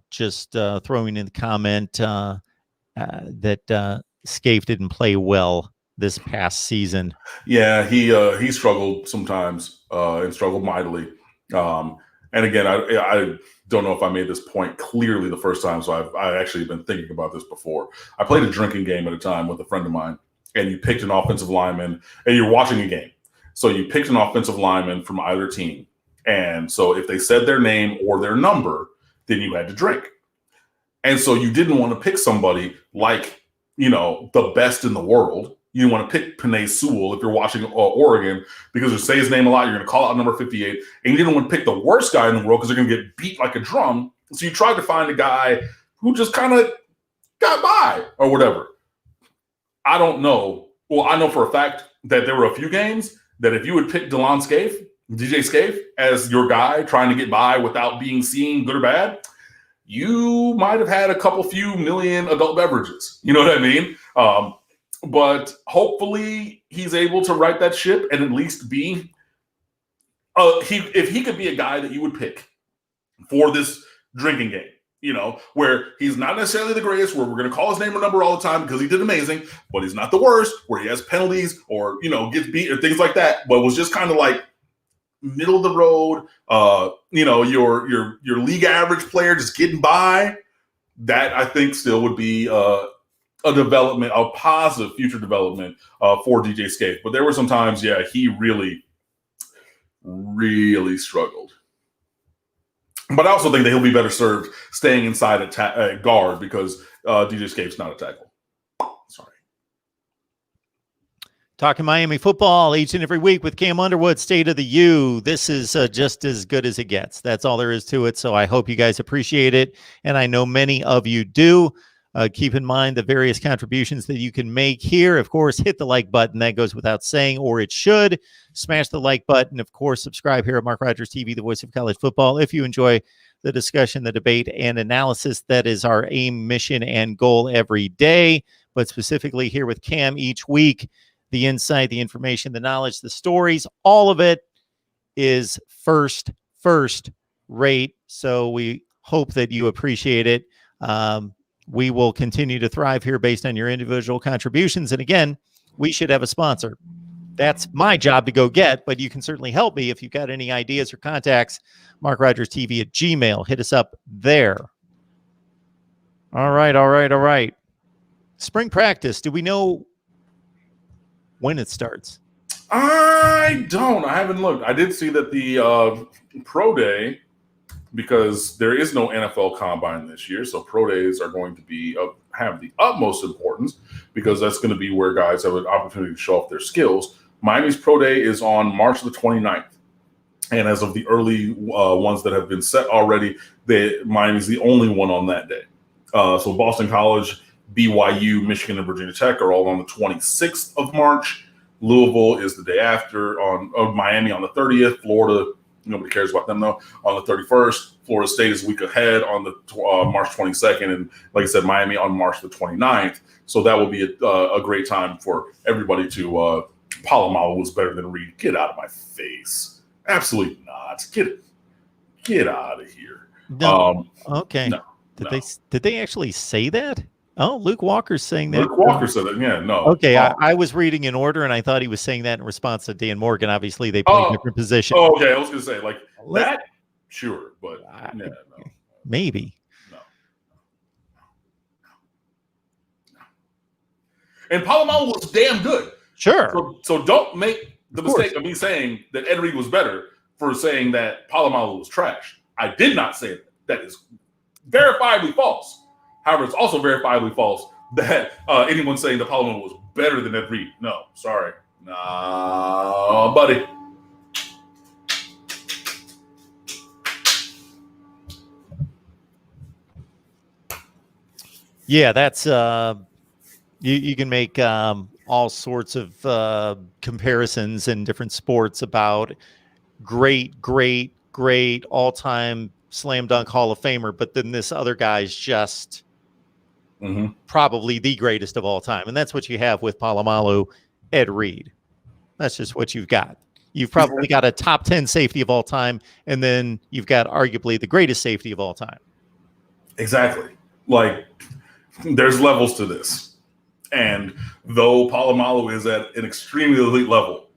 just throwing in the comment that Scaife didn't play well this past season. Yeah, he struggled sometimes and struggled mightily. And again, I don't know if I made this point clearly the first time, so I've actually been thinking about this before. I played a drinking game at a time with a friend of mine, and you picked an offensive lineman, and you're watching a game. So you picked an offensive lineman from either team. And so if they said their name or their number, then you had to drink. And so you didn't want to pick somebody like, the best in the world. You didn't want to pick Penei Sewell if you're watching Oregon, because you say his name a lot, you're going to call out number 58. And you didn't want to pick the worst guy in the world because they're going to get beat like a drum. So you tried to find a guy who just kind of got by or whatever. I don't know. Well, I know for a fact that there were a few games that if you would pick DeLon Scaife, DJ Scaife as your guy trying to get by without being seen, good or bad, you might have had a few million adult beverages. You know what I mean? But hopefully he's able to right that ship and at least be if he could be a guy that you would pick for this drinking game, you know, where he's not necessarily the greatest, where we're going to call his name or number all the time because he did amazing, but he's not the worst, where he has penalties or, you know, gets beat or things like that, but was just kind of like middle of the road, you know, your league average player just getting by. That I think still would be a development, a positive future development for DJ Scaife. But there were some times, yeah, he really struggled. But I also think that he'll be better served staying inside at guard because DJ Scaife's not a tackle. Sorry. Talking Miami football each and every week with Cam Underwood, State of the U. This is just as good as it gets. That's all there is to it. So I hope you guys appreciate it. And I know many of you do. Keep in mind the various contributions that you can make here. Of course, hit the like button. That goes without saying, or it should. Smash the like button. Of course, subscribe here at Mark Rogers TV, the voice of college football. If you enjoy the discussion, the debate, and analysis, that is our aim, mission, and goal every day. But specifically here with Cam each week, the insight, the information, the knowledge, the stories, all of it is first rate. So we hope that you appreciate it. We will continue to thrive here based on your individual contributions. And again, we should have a sponsor. That's my job to go get, but you can certainly help me if you've got any ideas or contacts. MarkRogersTV at Gmail. Hit us up there. All right. Spring practice. Do we know when it starts? I don't. I haven't looked. I did see that the pro day, because there is no NFL combine this year, so pro days are going to be have the utmost importance because that's going to be where guys have an opportunity to show off their skills. Miami's pro day is on March the 29th. And as of the early ones that have been set already, Miami's the only one on that day. So Boston College, BYU, Michigan, and Virginia Tech are all on the 26th of March. Louisville is the day after, Miami on the 30th. Florida, nobody cares about them though, on the 31st. Florida State is a week ahead on the March 22nd. And like I said, Miami on March the 29th. So that will be a great time for everybody to Palomalu was better than Reed. Get out of my face. Absolutely not. Get out of here. No. Okay. No. Did they actually say that? Oh, Luke Walker's saying that. Luke Walker said that. Yeah, no. Okay, I was reading in order, and I thought he was saying that in response to Dan Morgan. Obviously, they play different positions. Oh, okay. I was going to say, like, that, sure, but no. Maybe. No. And Palomalu was damn good. Sure. So don't make the mistake of me saying that Ed Reed was better for saying that Palomalu was trash. I did not say that. That is verifiably false. However, it's also verifiably false that anyone saying that Palomalu was better than Ed Reed. No, sorry. No, buddy. Yeah, that's you can make all sorts of comparisons in different sports about great all-time slam dunk Hall of Famer, but then this other guy's just probably the greatest of all time. And that's what you have with Palomalu, Ed Reed. That's just what you've got. You've probably got a top 10 safety of all time, and then you've got arguably the greatest safety of all time. Exactly. Like, there's levels to this. And though Palomalu is at an extremely elite level,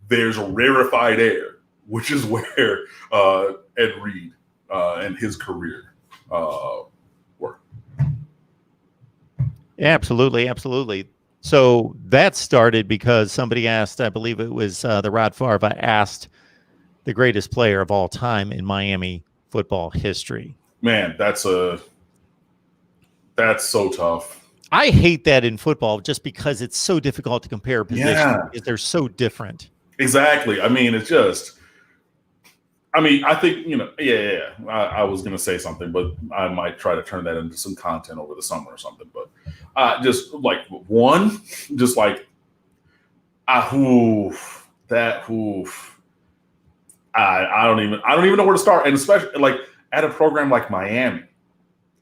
there's a rarefied air, which is where Ed Reed and his career were. Absolutely. So that started because somebody asked, I believe it was the Rod Favre asked the greatest player of all time in Miami football history. Man, that's so tough. I hate that in football just because it's so difficult to compare positions. Yeah. Because they're so different. Exactly. I mean, it's just, I think, I was going to say something, but I might try to turn that into some content over the summer or something. But just like I don't even know where to start, and especially like at a program like Miami.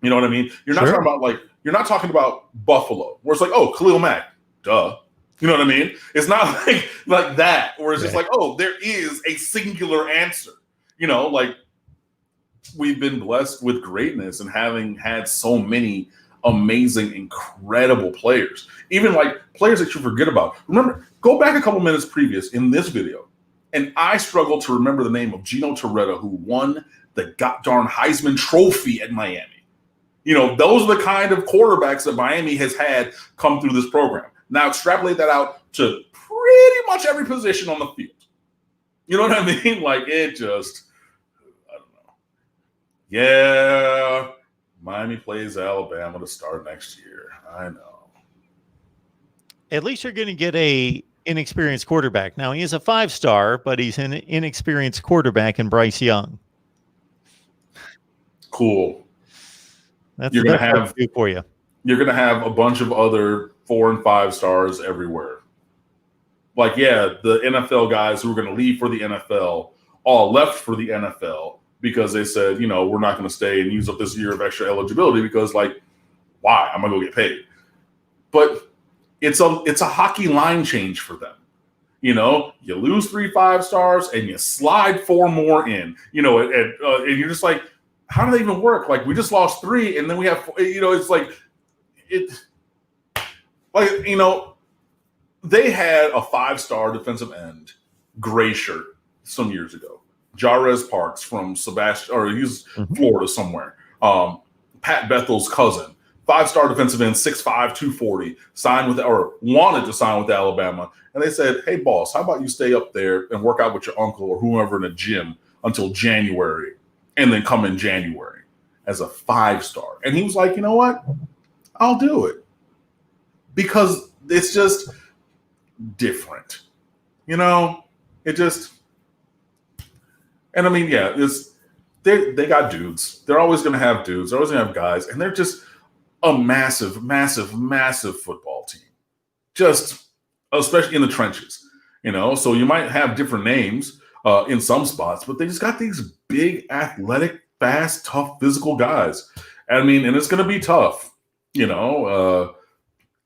You know what I mean? You're not talking about Buffalo, where it's like, oh, Khalil Mack, duh. You know what I mean? It's not like that, where it's just like, oh, there is a singular answer. You know, like we've been blessed with greatness and having had so many amazing, incredible players. Even like players that you forget about. Remember, go back a couple minutes previous in this video, and I struggle to remember the name of Gino Torretta, who won the goddamn Heisman Trophy at Miami. You know, those are the kind of quarterbacks that Miami has had come through this program. Now extrapolate that out to pretty much every position on the field. You know what I mean? Like it just, I don't know. Yeah, Miami plays Alabama to start next year. I know. At least you're going to get a inexperienced quarterback. Now he is a 5-star, but he's an inexperienced quarterback in Bryce Young. Cool. That's you're going to have for you. You're going to have a bunch of other 4 and 5 stars everywhere. Like, yeah, the NFL guys who are going to leave for the NFL all left for the NFL because they said, you know, we're not going to stay and use up this year of extra eligibility because, like, why? I'm going to go get paid. But it's a hockey line change for them. You know, you lose 3 5-stars and you slide 4 more in. You know, and you're just like, how do they even work? Like, we just lost 3, and then we have, you know, it's like, you know, they had a 5-star defensive end, gray shirt, some years ago. Jarez Parks from he's Florida somewhere. Pat Bethel's cousin, 5-star defensive end, 6'5", 240, wanted to sign with Alabama. And they said, hey, boss, how about you stay up there and work out with your uncle or whoever in a gym until January, and then come in January as a 5-star. And he was like, you know what? I'll do it. Because it's just different. You know? It just... And I mean, yeah, they got dudes. They're always going to have dudes. They're always going to have guys. And they're just a massive, massive, massive football team. Just, especially in the trenches. You know? So you might have different names in some spots, but they just got these big, athletic, fast, tough, physical guys. I mean, and it's going to be tough. You know,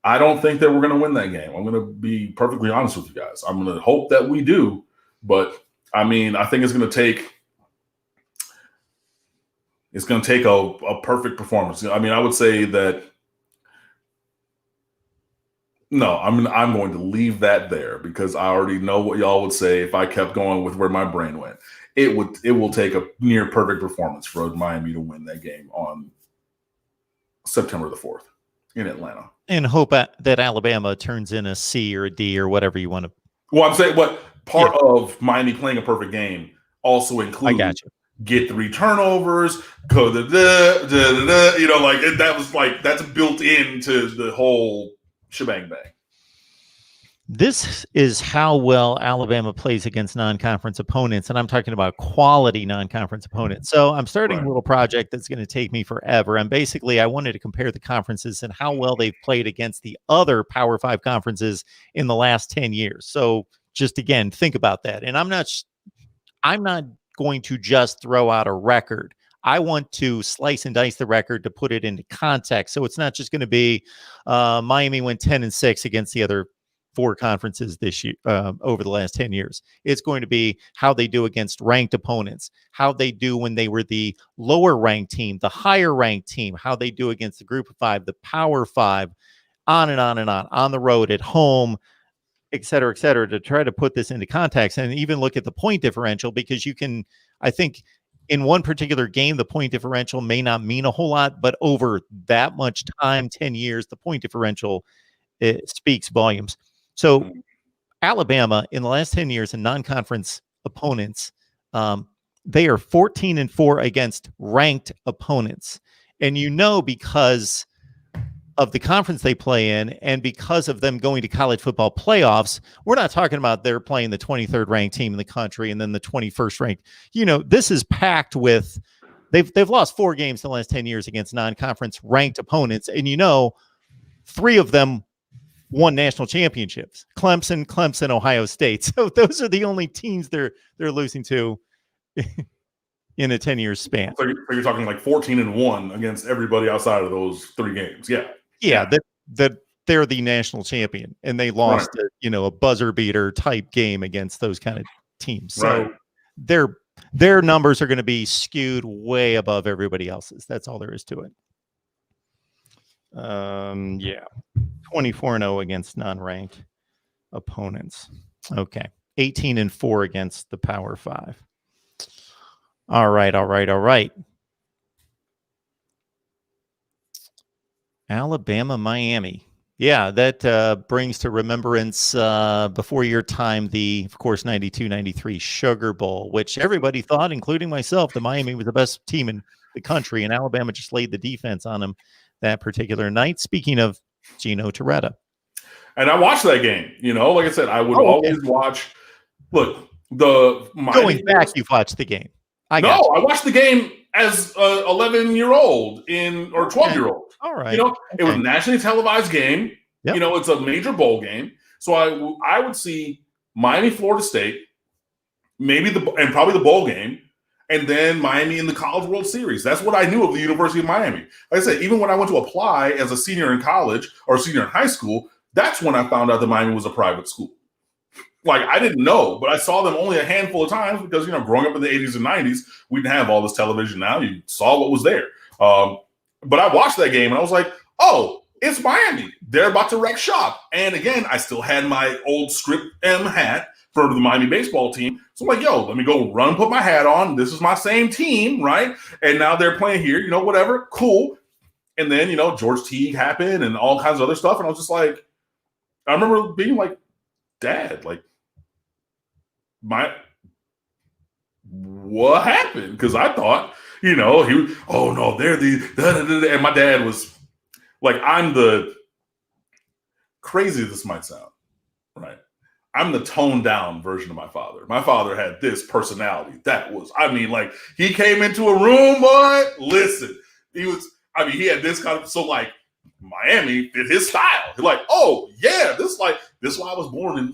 I don't think that we're going to win that game. I'm going to be perfectly honest with you guys. I'm going to hope that we do, but I mean, I think it's going to take a perfect performance. I mean, I would say that no, I'm going to leave that there because I already know what y'all would say if I kept going with where my brain went. It will take a near perfect performance for Miami to win that game on September the 4th in Atlanta. And hope that Alabama turns in a C or a D or whatever you want to. Well, I'm saying what part of Miami playing a perfect game also includes get 3 turnovers, you know, like that was like that's built into the whole shebang bang. This is how well Alabama plays against non-conference opponents, and I'm talking about quality non-conference opponents. So I'm starting a little project that's going to take me forever. And basically, I wanted to compare the conferences and how well they've played against the other Power 5 conferences in the last 10 years. So just again, think about that. And I'm not going to just throw out a record. I want to slice and dice the record to put it into context. So it's not just going to be Miami went 10-6 against the other 4 conferences this year over the last 10 years. It's going to be how they do against ranked opponents, how they do when they were the lower ranked team, the higher ranked team, how they do against the group of 5, the Power 5, on and on and on the road, at home, et cetera, to try to put this into context and even look at the point differential, because you can, I think in one particular game, the point differential may not mean a whole lot, but over that much time, 10 years, the point differential, it speaks volumes. So Alabama in the last 10 years in non-conference opponents, they are 14-4 against ranked opponents. And you know, because of the conference they play in and because of them going to college football playoffs, we're not talking about they're playing the 23rd ranked team in the country and then the 21st ranked. You know, this is packed with, they've lost 4 games in the last 10 years against non-conference ranked opponents. And you know, 3 of them won national championships: Clemson, Ohio State. So those are the only teams they're losing to. in a 10-year span. So you're talking like 14-1 against everybody outside of those 3 games. Yeah. That they're the national champion, and they lost a buzzer beater type game against those kind of teams. So their numbers are going to be skewed way above everybody else's. That's all there is to it. 24-0 against non-ranked opponents. Okay. 18-4 against the Power 5. All right. Alabama, Miami. Yeah, that brings to remembrance before your time of course, 92-93 Sugar Bowl, which everybody thought, including myself, that Miami was the best team in the country, and Alabama just laid the defense on them that particular night. Speaking of Gino Torretta. And I watched that game. Like I said, I would always watch. Look, going back, you've watched the game. I watched the game as a 11-year-old or 12-year-old. All right. It was a nationally televised game. Yep. It's a major bowl game. So I would see Miami, Florida State, and probably the bowl game, and then Miami in the College World Series. That's what I knew of the University of Miami. Like I said, even when I went to apply as a senior in college or senior in high school, that's when I found out that Miami was a private school. Like, I didn't know, but I saw them only a handful of times because, growing up in the 80s and 90s, we didn't have all this television now. You saw what was there. But I watched that game and I was like, oh, it's Miami. They're about to wreck shop. And again, I still had my old Script M hat for the Miami baseball team. So I'm like, yo, let me go run, put my hat on. This is my same team, right? And now they're playing here, whatever, cool. And then, George Teague happened and all kinds of other stuff. And I was just like, I remember being like, Dad, like, what happened? Because I thought, they're the, and my dad was like, I'm the crazy this might sound, right? I'm the toned down version of my father. My father had this personality. He came into a room, boy, listen, he had this kind of, so like Miami fit his style. He's like, oh yeah, this is why I was born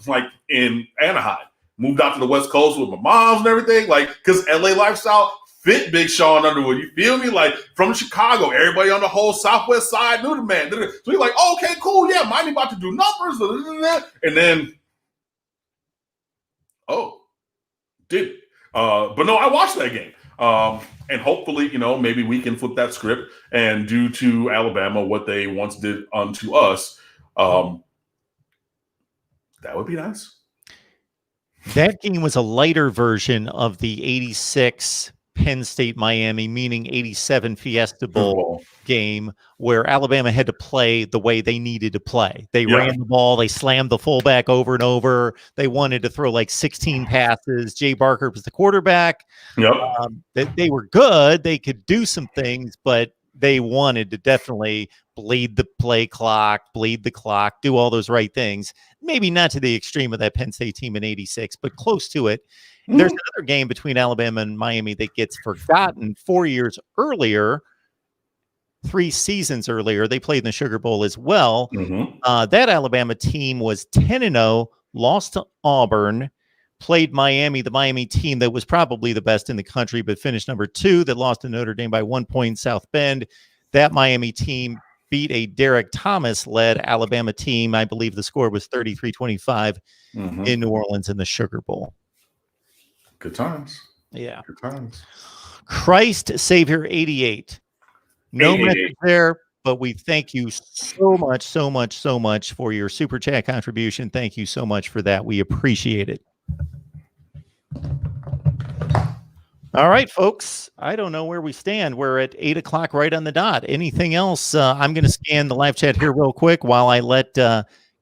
in Anaheim. Moved out to the West Coast with my moms and everything, because LA lifestyle fit Big Sean Underwood. You feel me? Like, from Chicago, everybody on the whole Southwest side knew the man. So he's like, oh, okay, cool, yeah, Miami about to do numbers, and then, did it? But no, I watched that game, and hopefully, maybe we can flip that script and do to Alabama what they once did unto us. That would be nice. That game was a lighter version of the 86 Penn State Miami, meaning 87 Fiesta Bowl game, where Alabama had to play the way they needed to play. They ran the ball, they slammed the fullback over and over. They wanted to throw like 16 passes. Jay Barker was the quarterback. They were good. They could do some things, but they wanted to definitely bleed the play clock, bleed the clock, do all those right things. Maybe not to the extreme of that Penn State team in 86, but close to it. Mm-hmm. There's another game between Alabama and Miami that gets forgotten. 4 years earlier, 3 seasons earlier, they played in the Sugar Bowl as well. Mm-hmm. That Alabama team was 10-0, lost to Auburn, played Miami, the Miami team that was probably the best in the country, but finished number 2, that lost to Notre Dame by 1 point in South Bend. That Miami team beat a Derek Thomas-led Alabama team. I believe the score was 33-25 in New Orleans in the Sugar Bowl. Good times. Yeah. Good times. Christ Savior 88. No message there, but we thank you so much for your Super Chat contribution. Thank you so much for that. We appreciate it. All right, folks. I don't know where we stand. We're at 8 o'clock right on the dot. Anything else? I'm going to scan the live chat here real quick while I let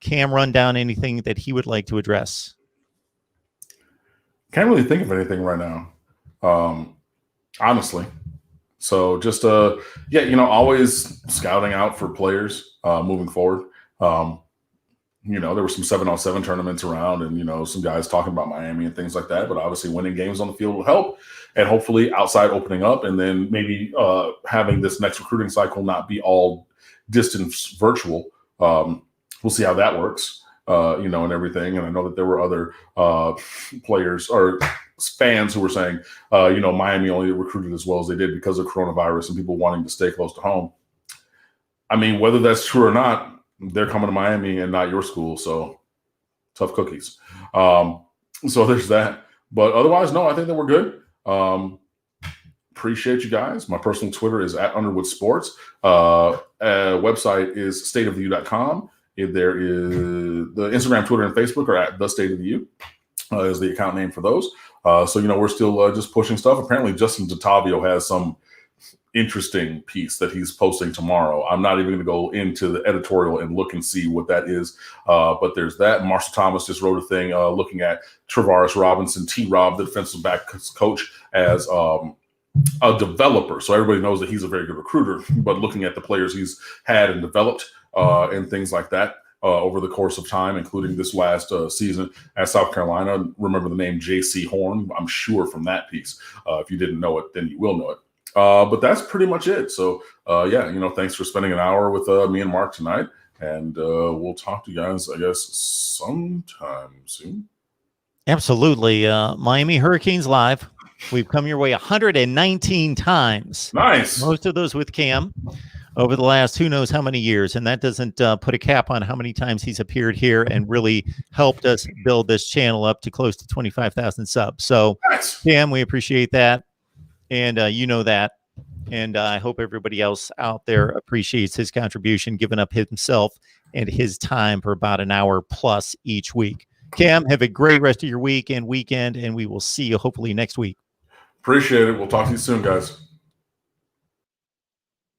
Cam run down anything that he would like to address. Can't really think of anything right now, honestly. So just, always scouting out for players moving forward. There were some 7-on-7 tournaments around and, some guys talking about Miami and things like that. But obviously winning games on the field will help. And hopefully outside opening up and then maybe having this next recruiting cycle not be all distance virtual. We'll see how that works. and everything. And I know that there were other players or fans who were saying, Miami only recruited as well as they did because of coronavirus and people wanting to stay close to home. I mean, whether that's true or not, they're coming to Miami and not your school. So tough cookies. So there's that. But otherwise, no, I think that we're good. Appreciate you guys. My personal Twitter is @Underwood Sports. Website is stateoftheu.com. There is the Instagram, Twitter, and Facebook are @The State of the U is the account name for those. So we're still just pushing stuff. Apparently, Justin DeTavio has some interesting piece that he's posting tomorrow. I'm not even going to go into the editorial and look and see what that is. But there's that. Marshall Thomas just wrote a thing looking at Travaris Robinson, T-Rob, the defensive back coach, as a developer. So everybody knows that he's a very good recruiter, but looking at the players he's had and developed and things like that over the course of time, including this last season at South Carolina. Remember the name J.C. Horn, I'm sure, from that piece. If you didn't know it, then you will know it. But that's pretty much it. So, thanks for spending an hour with me and Mark tonight. And we'll talk to you guys, I guess, sometime soon. Absolutely. Miami Hurricanes Live. We've come your way 119 times. Nice. Most of those with Cam over the last who knows how many years. And that doesn't put a cap on how many times he's appeared here and really helped us build this channel up to close to 25,000 subs. So, nice. Cam, we appreciate that. And you know that. And I hope everybody else out there appreciates his contribution, giving up himself and his time for about an hour plus each week. Cam, have a great rest of your week and weekend, and we will see you hopefully next week. Appreciate it. We'll talk to you soon, guys.